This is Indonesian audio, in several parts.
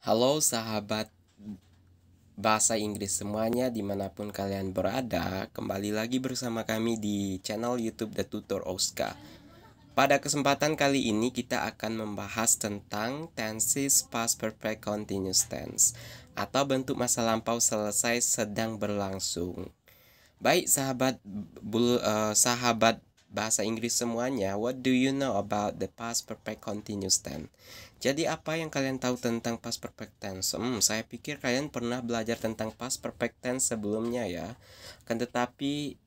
Halo sahabat bahasa Inggris semuanya dimanapun kalian berada. Kembali lagi bersama kami di channel YouTube The Tutor Oscar. Pada kesempatan kali ini kita akan membahas tentang tenses past perfect continuous tense atau bentuk masa lampau selesai sedang berlangsung. Baik sahabat bahasa Inggris semuanya, what do you know about the past perfect continuous tense? Jadi apa yang kalian tahu tentang past perfect tense? Saya pikir kalian pernah belajar tentang past perfect tense sebelumnya ya. Tetapi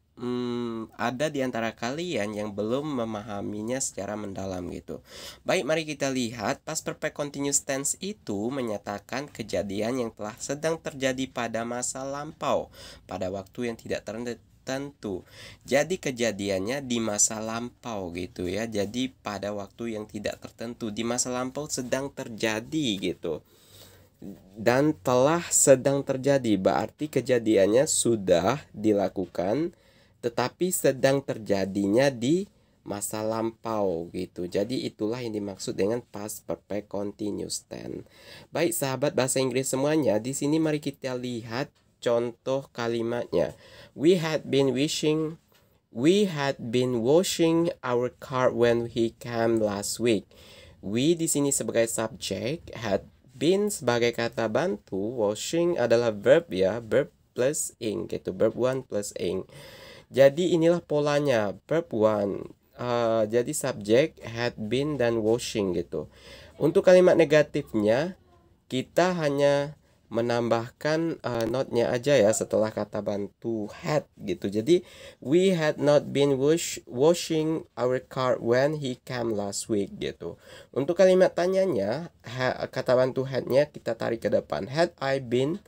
ada di antara kalian yang belum memahaminya secara mendalam gitu. Baik, mari kita lihat. Past perfect continuous tense itu menyatakan kejadian yang telah sedang terjadi pada masa lampau, pada waktu yang tidak tertentu. Jadi kejadiannya di masa lampau gitu ya. Jadi pada waktu yang tidak tertentu, di masa lampau sedang terjadi gitu. Dan telah sedang terjadi berarti kejadiannya sudah dilakukan tetapi sedang terjadinya di masa lampau gitu. Jadi itulah yang dimaksud dengan past perfect continuous tense. Baik sahabat bahasa Inggris semuanya, di sini mari kita lihat contoh kalimatnya. We had been washing our car when he came last week. We di sini sebagai subjek, had been sebagai kata bantu, washing adalah verb ya, verb plus ing gitu, verb one plus ing. Jadi inilah polanya, verb one. Jadi subjek, had been, dan washing gitu. Untuk kalimat negatifnya, kita hanya menambahkan notnya aja ya setelah kata bantu had gitu. Jadi we had not been washing our car when he came last week gitu. Untuk kalimat tanyanya, kata bantu hadnya kita tarik ke depan. Had I been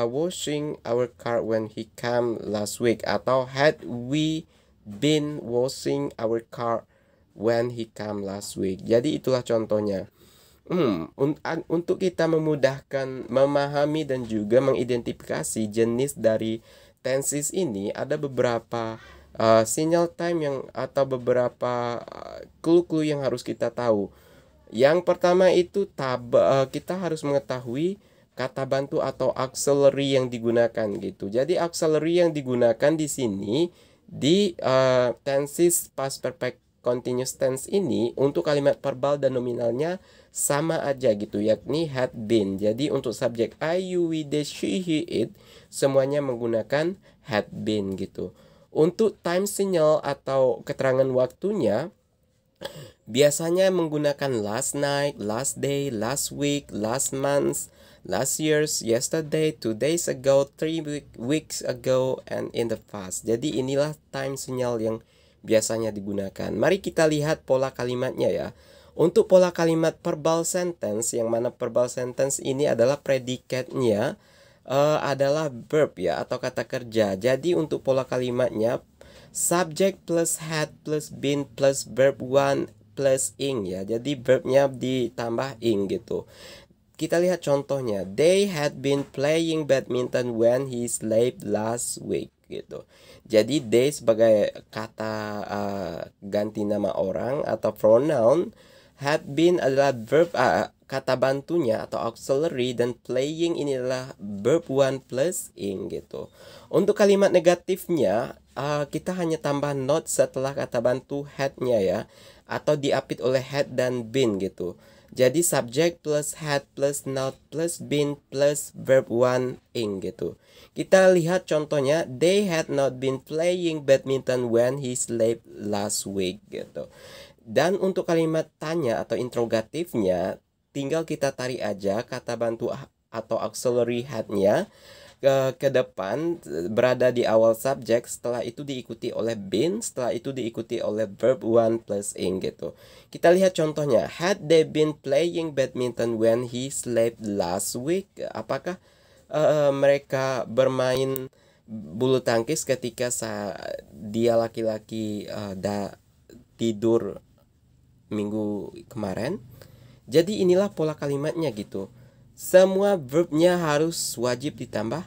washing our car when he came last week, atau had we been washing our car when he came last week. Jadi itulah contohnya. Untuk kita memudahkan memahami dan juga mengidentifikasi jenis dari tenses ini, ada beberapa signal time yang atau beberapa clue-clue yang harus kita tahu. Yang pertama itu kita harus mengetahui kata bantu atau auxiliary yang digunakan gitu. Jadi auxiliary yang digunakan di sini di tenses past perfect continuous tense ini untuk kalimat verbal dan nominalnya sama aja gitu, yakni had been. Jadi untuk subjek I, you, we, they, she, he, it semuanya menggunakan had been gitu. Untuk time signal atau keterangan waktunya biasanya menggunakan last night, last day, last week, last month, last years, yesterday, 2 days ago, 3 weeks ago, and in the past. Jadi inilah time signal yang biasanya digunakan. Mari kita lihat pola kalimatnya ya. Untuk pola kalimat verbal sentence, yang mana verbal sentence ini adalah predikatnya adalah verb ya, atau kata kerja. Jadi untuk pola kalimatnya, subject plus had plus been plus verb one plus ing ya. Jadi verbnya ditambah ing gitu. Kita lihat contohnya. They had been playing badminton when he slept last week gitu. Jadi they sebagai kata ganti nama orang atau pronoun, had been adalah verb kata bantunya atau auxiliary, dan playing ini adalah verb one plus ing gitu. Untuk kalimat negatifnya kita hanya tambah not setelah kata bantu had-nya ya, atau diapit oleh had dan been gitu. Jadi subject plus had plus not plus been plus verb one ing gitu. Kita lihat contohnya, they had not been playing badminton when he slept last week gitu. Dan untuk kalimat tanya atau interrogatifnya, tinggal kita tarik aja kata bantu atau auxiliary had-nya ke depan, berada di awal subjek, setelah itu diikuti oleh been, setelah itu diikuti oleh verb one plus ing gitu. Kita lihat contohnya, had they been playing badminton when he slept last week? Apakah mereka bermain bulu tangkis ketika dia laki-laki tidur minggu kemarin? Jadi inilah pola kalimatnya gitu. Semua verbnya harus wajib ditambah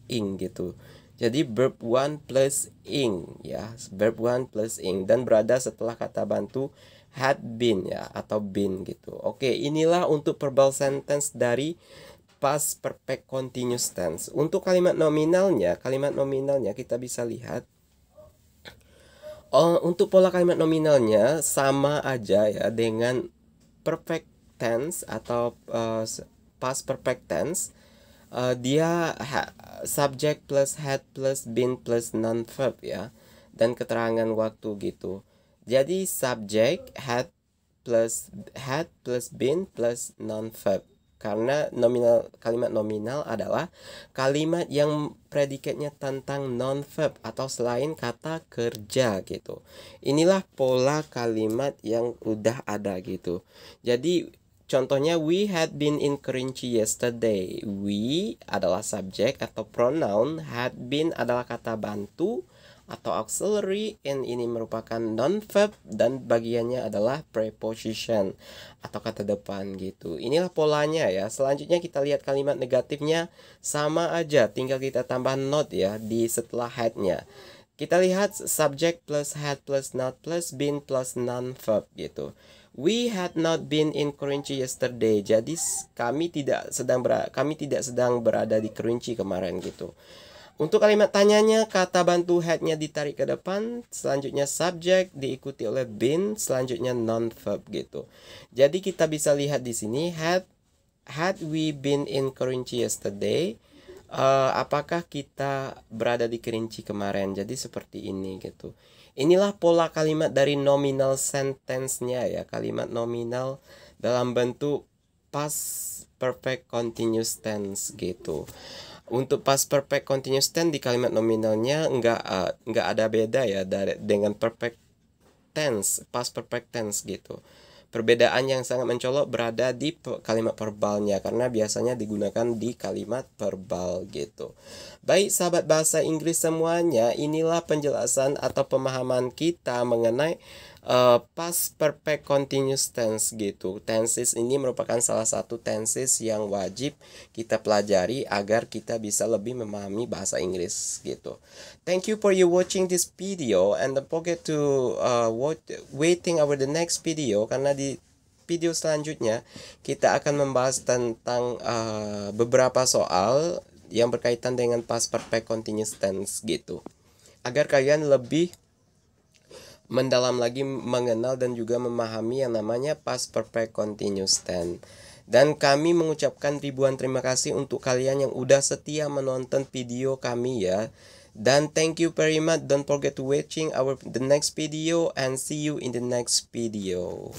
ing gitu. Jadi verb one plus ing ya, verb one plus ing, dan berada setelah kata bantu had been ya, atau been gitu. Oke, inilah untuk verbal sentence dari past perfect continuous tense. Untuk kalimat nominalnya kita bisa lihat. Untuk pola kalimat nominalnya sama aja ya dengan perfect tense atau past perfect tense. Dia subject plus had plus been plus non verb ya, dan keterangan waktu gitu. Jadi subject had plus been plus non verb, karena kalimat nominal adalah kalimat yang predikatnya tentang non verb atau selain kata kerja gitu. Inilah pola kalimat yang udah ada gitu. Jadi contohnya, we had been in Kerinci yesterday. We adalah subjek atau pronoun, had been adalah kata bantu atau auxiliary, and ini merupakan non-verb dan bagiannya adalah preposition atau kata depan gitu. Inilah polanya ya. Selanjutnya kita lihat kalimat negatifnya, sama aja, tinggal kita tambah not ya di setelah had-nya. Kita lihat subject plus had plus not plus been plus non-verb gitu. We had not been in Kerinci yesterday. Jadi kami tidak sedang berada di Kerinci kemarin gitu. Untuk kalimat tanyanya, kata bantu had-nya ditarik ke depan, selanjutnya subject diikuti oleh been, selanjutnya non-verb gitu. Jadi kita bisa lihat di sini, had we been in Kerinci yesterday? Apakah kita berada di Kerinci kemarin? Jadi seperti ini gitu. Inilah pola kalimat dari nominal sentence-nya ya. Kalimat nominal dalam bentuk past perfect continuous tense gitu. Untuk past perfect continuous tense di kalimat nominalnya nggak ada beda ya dengan perfect tense, past perfect tense gitu. Perbedaan yang sangat mencolok berada di kalimat verbalnya, karena biasanya digunakan di kalimat verbal gitu. Baik sahabat bahasa Inggris semuanya, inilah penjelasan atau pemahaman kita mengenai past perfect continuous tense gitu. Tenses ini merupakan salah satu tenses yang wajib kita pelajari agar kita bisa lebih memahami bahasa Inggris gitu. Thank you for you watching this video, and don't forget to waiting over the next video, karena di video selanjutnya kita akan membahas tentang beberapa soal yang berkaitan dengan past perfect continuous tense gitu, agar kalian lebih mendalam lagi mengenal dan juga memahami yang namanya past perfect continuous tense. Dan kami mengucapkan ribuan terima kasih untuk kalian yang udah setia menonton video kami ya. Dan thank you very much. Don't forget to watching the next video, and see you in the next video.